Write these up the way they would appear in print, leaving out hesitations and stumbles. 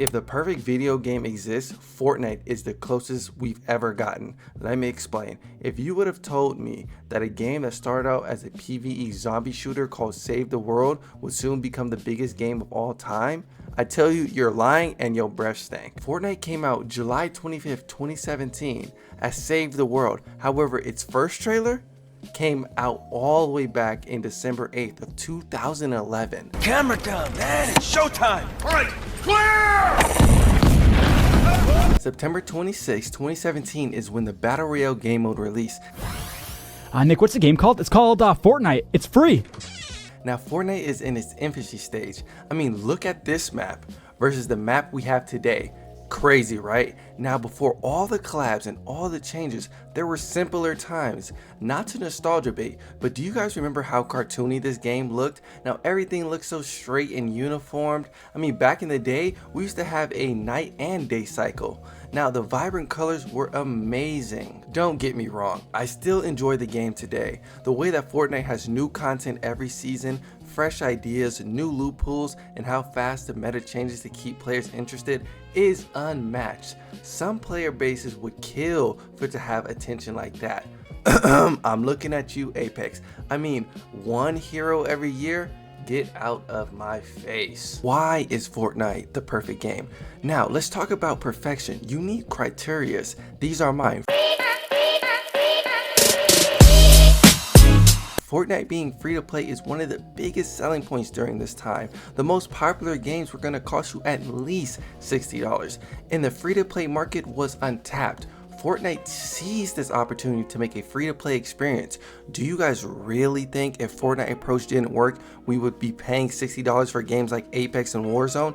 If the perfect video game exists, Fortnite is the closest we've ever gotten. Let me explain. If you would have told me that a game that started out as a PvE zombie shooter called Save the World would soon become the biggest game of all time, I tell you, you're lying and your breath stank. Fortnite came out July 25th, 2017 as Save the World. However, its first trailer came out all the way back in December 8th of 2011. Camera down, man, it's showtime! Alright, clear! September 26, 2017 is when the Battle Royale game mode released. Nick, what's the game called? It's called Fortnite. It's free. Now, Fortnite is in its infancy stage. I mean, look at this map versus the map we have today. Crazy, right? Now, before all the collabs and all the changes, there were simpler times. Not to nostalgia bait, but do you guys remember how cartoony this game looked? Now, everything looks so straight and uniformed. I mean, back in the day, we used to have a night and day cycle. Now, the vibrant colors were amazing. Don't get me wrong, I still enjoy the game today. The way that Fortnite has new content every season, fresh ideas, new loopholes, and how fast the meta changes to keep players interested is unmatched. Some player bases would kill for it to have attention like that. I'm looking at you, Apex. I mean, one hero every year? Get out of my face. Why is Fortnite the perfect game? Now, let's talk about perfection. You need criteria. These are mine. Fortnite being free to play is one of the biggest selling points during this time. The most popular games were going to cost you at least $60, and the free to play market was untapped. Fortnite seized this opportunity to make a free to play experience. Do you guys really think if Fortnite approach didn't work, we would be paying $60 for games like Apex and Warzone?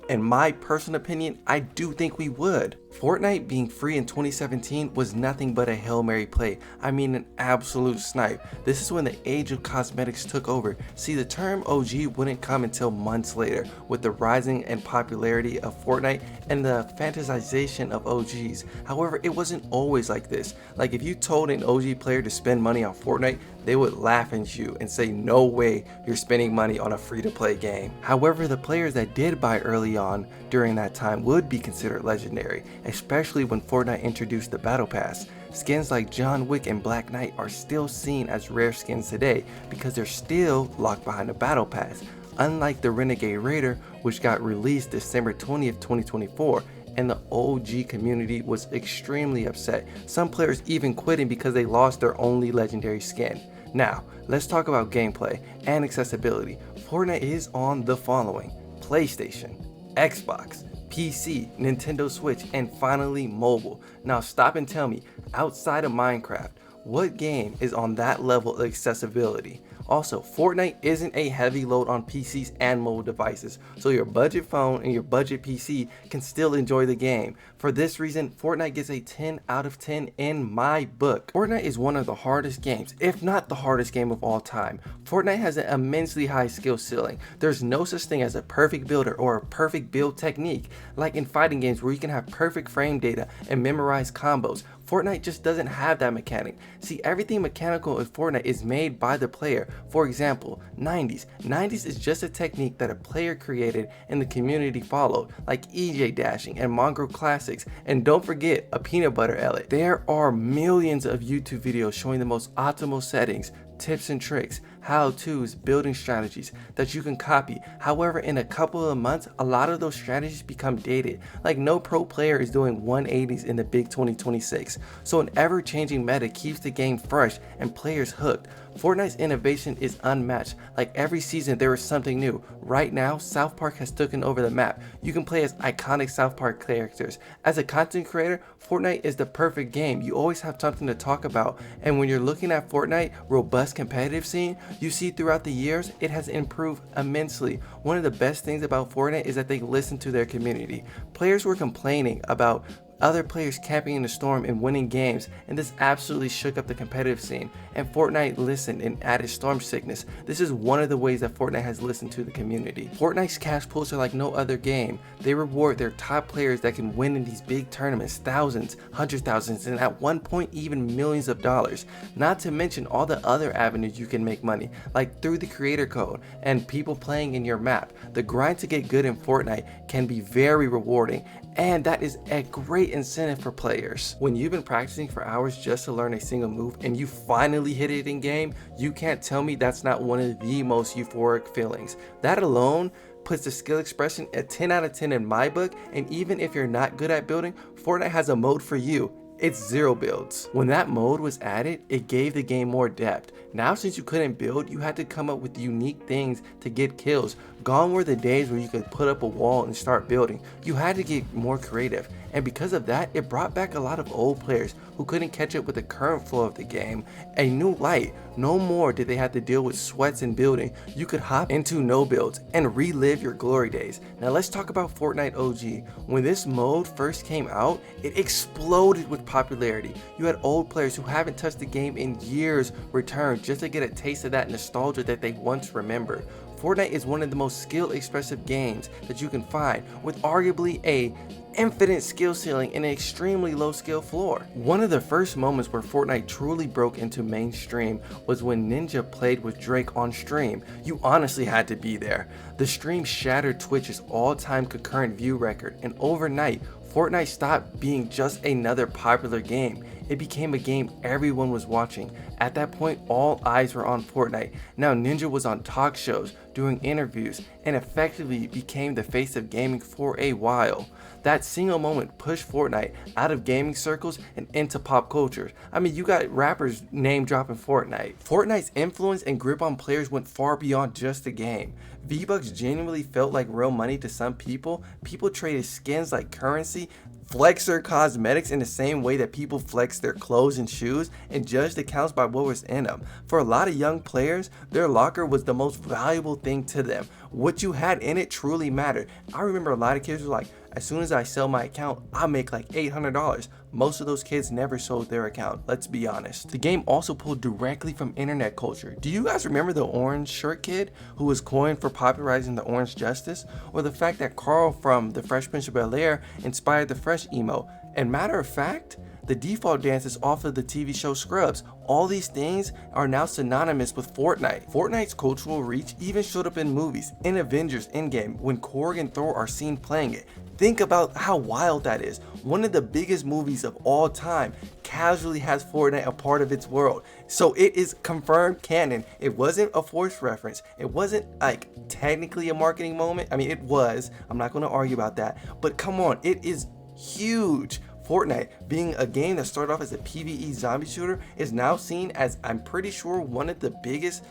In my personal opinion, I do think we would. Fortnite being free in 2017 was nothing but a Hail Mary play. I mean, an absolute snipe. This is when the age of cosmetics took over. See, the term OG wouldn't come until months later with the rising in popularity of Fortnite and the fantasization of OGs. However, it wasn't always like this. Like, if you told an OG player to spend money on Fortnite, they would laugh at you and say, no way you're spending money on a free-to-play game. However, the players that did buy early on during that time would be considered legendary, especially when Fortnite introduced the Battle Pass. Skins like John Wick and Black Knight are still seen as rare skins today because they're still locked behind the Battle Pass, unlike the Renegade Raider, which got released December 20th, 2024. And the OG community was extremely upset, some players even quitting because they lost their only legendary skin. Now, let's talk about gameplay and accessibility. Fortnite is on the following: PlayStation, Xbox, PC, Nintendo Switch, and finally mobile. Now stop and tell me, outside of Minecraft, what game is on that level of accessibility? Also, Fortnite isn't a heavy load on PCs and mobile devices, so your budget phone and your budget PC can still enjoy the game. For this reason, Fortnite gets a 10 out of 10 in my book. Fortnite is one of the hardest games, if not the hardest game of all time. Fortnite has an immensely high skill ceiling. There's no such thing as a perfect builder or a perfect build technique. Like in fighting games where you can have perfect frame data and memorize combos, Fortnite just doesn't have that mechanic. See, everything mechanical in Fortnite is made by the player. For example, 90s. 90s is just a technique that a player created and the community followed, like EJ dashing and mongrel classics. And don't forget a peanut butter Elliot. There are millions of YouTube videos showing the most optimal settings, tips and tricks, how-tos, building strategies that you can copy. However, in a couple of months, a lot of those strategies become dated. Like, no pro player is doing 180s in the big 2026. So an ever-changing meta keeps the game fresh and players hooked. Fortnite's innovation is unmatched. Like, every season there is something new. Right now, South Park has taken over the map. You can play as iconic South Park characters. As a content creator, Fortnite is the perfect game. You always have something to talk about. And when you're looking at Fortnite robust competitive scene, you see throughout the years it has improved immensely. One of the best things about Fortnite is that they listen to their community. Players were complaining about other players camping in the storm and winning games, and this absolutely shook up the competitive scene, and Fortnite listened and added storm sickness. This is one of the ways that Fortnite has listened to the community. Fortnite's cash pools are like no other game. They reward their top players that can win in these big tournaments, thousands, hundreds of thousands, and at one point even millions of dollars. Not to mention all the other avenues you can make money, like through the creator code and people playing in your map. The grind to get good in Fortnite can be very rewarding, and that is a great incentive for players. When you've been practicing for hours just to learn a single move and you finally hit it in game, you can't tell me that's not one of the most euphoric feelings. That alone puts the skill expression at 10 out of 10 in my book, and even if you're not good at building, Fortnite has a mode for you. It's zero builds. When that mode was added, it gave the game more depth. Now since you couldn't build, you had to come up with unique things to get kills. Gone were the days where you could put up a wall and start building. You had to get more creative, and because of that, it brought back a lot of old players who couldn't catch up with the current flow of the game a new light. No more did they have to deal with sweats and building. You could hop into no builds and relive your glory days. Now let's talk about Fortnite OG. When this mode first came out, it exploded with popularity. You had old players who haven't touched the game in years return just to get a taste of that nostalgia that they once remembered. Fortnite is one of the most skill expressive games that you can find, with arguably a infinite skill ceiling and an extremely low skill floor. One of the first moments where Fortnite truly broke into mainstream was when Ninja played with Drake on stream. You honestly had to be there. The stream shattered Twitch's all-time concurrent view record, and overnight, Fortnite stopped being just another popular game. It became a game everyone was watching. At that point, all eyes were on Fortnite. Now Ninja was on talk shows, doing interviews, and effectively became the face of gaming for a while. That single moment pushed Fortnite out of gaming circles and into pop culture. I mean, you got rappers name dropping Fortnite. Fortnite's influence and grip on players went far beyond just the game. V-Bucks genuinely felt like real money to some people. People traded skins like currency, flex their cosmetics in the same way that people flex their clothes and shoes, and judged accounts by what was in them. For a lot of young players, their locker was the most valuable thing to them. What you had in it truly mattered. I remember a lot of kids were like, as soon as I sell my account, I'll make like $800. Most of those kids never sold their account, let's be honest. The game also pulled directly from internet culture. Do you guys remember the orange shirt kid who was coined for popularizing the orange justice? Or the fact that Carl from the Fresh Prince of Bel-Air inspired the Fresh emo? And matter of fact, the default dance is off of the TV show Scrubs. All these things are now synonymous with Fortnite. Fortnite's cultural reach even showed up in movies, in Avengers Endgame, when Korg and Thor are seen playing it. Think about how wild that is. One of the biggest movies of all time casually has Fortnite a part of its world. So it is confirmed canon. It wasn't a forced reference. It wasn't like technically a marketing moment. I mean, it was. I'm not going to argue about that. But come on, it is huge. Fortnite, being a game that started off as a PvE zombie shooter, is now seen as, I'm pretty sure, one of the biggest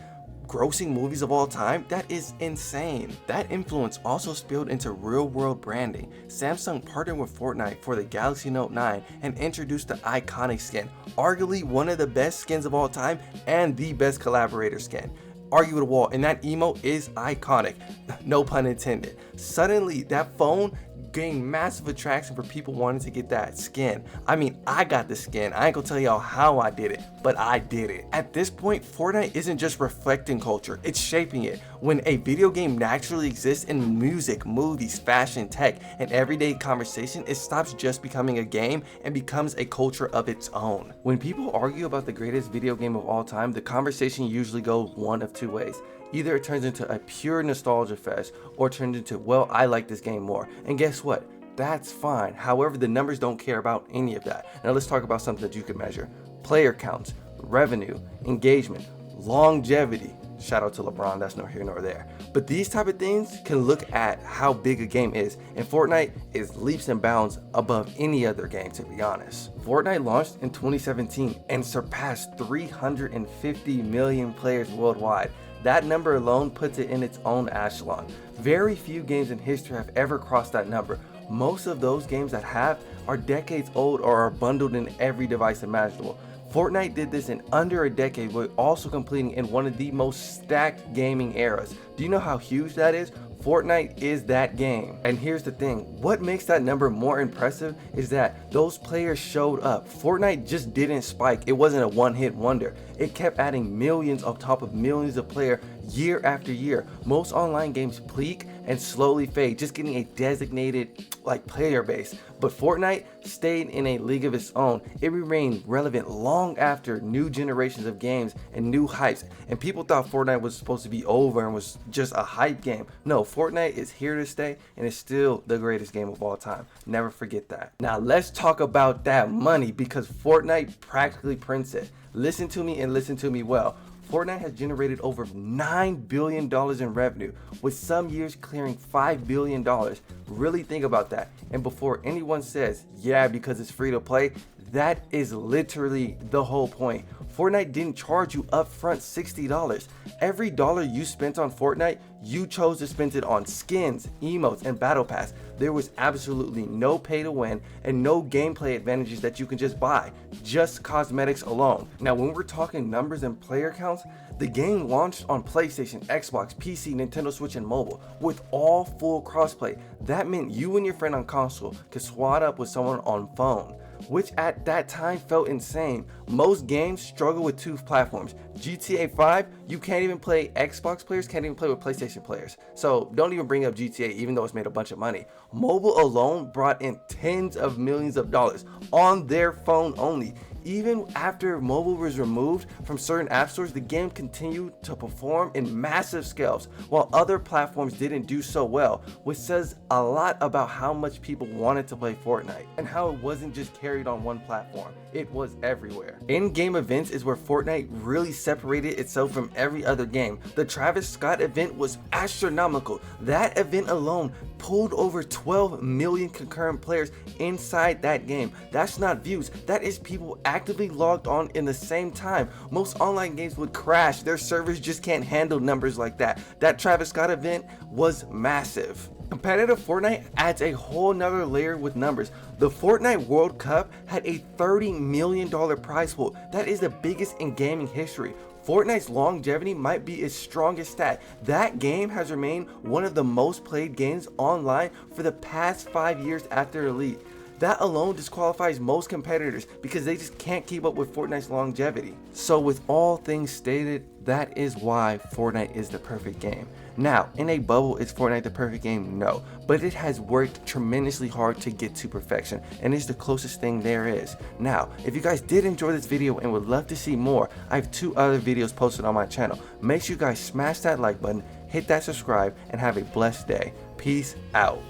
grossing movies of all time. That is insane. That influence also spilled into real world branding. Samsung partnered with Fortnite for the Galaxy Note 9 and introduced the iconic skin, arguably one of the best skins of all time and the best collaborator skin. Argue with a wall, and that emote is iconic, no pun intended. Suddenly that phone gained massive attraction for people wanting to get that skin. I mean, I got the skin. I ain't gonna tell y'all how I did it, but I did it. At this point, Fortnite isn't just reflecting culture, it's shaping it. When a video game naturally exists in music, movies, fashion, tech, and everyday conversation, it stops just becoming a game and becomes a culture of its own. When people argue about the greatest video game of all time, the conversation usually goes one of two ways. Either it turns into a pure nostalgia fest, or turns into, well, I like this game more. And guess what? That's fine. However, the numbers don't care about any of that. Now let's talk about something that you can measure. Player counts, revenue, engagement, longevity. Shout out to LeBron, that's nor here nor there. But these type of things can look at how big a game is, and Fortnite is leaps and bounds above any other game, to be honest. Fortnite launched in 2017 and surpassed 350 million players worldwide. That number alone puts it in its own echelon. Very few games in history have ever crossed that number. Most of those games that have are decades old or are bundled in every device imaginable. Fortnite did this in under a decade while also completing in one of the most stacked gaming eras. Do you know how huge that is? Fortnite is that game. And here's the thing, what makes that number more impressive is that those players showed up. Fortnite just didn't spike. It wasn't a one-hit wonder. It kept adding millions on top of millions of players year after year. Most online games peak and slowly fade, just getting a designated player base. But Fortnite stayed in a league of its own. It remained relevant long after new generations of games and new hypes. And people thought Fortnite was supposed to be over and was just a hype game. No, Fortnite is here to stay and is still the greatest game of all time. Never forget that. Now let's talk about that money, because Fortnite practically prints it. Listen to me and listen to me well. Fortnite has generated over $9 billion in revenue, with some years clearing $5 billion. Really think about that. And before anyone says, yeah, because it's free to play, that is literally the whole point. Fortnite didn't charge you upfront $60. Every dollar you spent on Fortnite, you chose to spend it on skins, emotes, and battle pass. There was absolutely no pay to win and no gameplay advantages that you can just buy, just cosmetics alone. Now, when we're talking numbers and player counts, the game launched on PlayStation, Xbox, PC, Nintendo Switch, and mobile with all full crossplay. That meant you and your friend on console could swap up with someone on phone, which at that time felt insane. Most games struggle with two platforms. GTA 5, you can't even play, Xbox players can't even play with PlayStation players. So don't even bring up GTA, even though it's made a bunch of money. Mobile alone brought in tens of millions of dollars on their phone only. Even after mobile was removed from certain app stores, the game continued to perform in massive scales, while other platforms didn't do so well, which says a lot about how much people wanted to play Fortnite and how it wasn't just carried on one platform. It was everywhere. In-game events is where Fortnite really separated itself from every other game. The Travis Scott event was astronomical. That event alone pulled over 12 million concurrent players inside that game. That's not views, that is people actively logged on in the same time. Most online games would crash. Their servers just can't handle numbers like that. That Travis Scott event was massive. Competitive Fortnite adds a whole nother layer with numbers. The Fortnite World Cup had a $30 million prize pool. That is the biggest in gaming history. Fortnite's longevity might be its strongest stat. That game has remained one of the most played games online for the past 5 years after release. That alone disqualifies most competitors because they just can't keep up with Fortnite's longevity. So with all things stated, that is why Fortnite is the perfect game. Now, in a bubble, is Fortnite the perfect game? No, but it has worked tremendously hard to get to perfection, and it's the closest thing there is. Now, if you guys did enjoy this video and would love to see more, I have 2 other videos posted on my channel. Make sure you guys smash that like button, hit that subscribe, and have a blessed day. Peace out.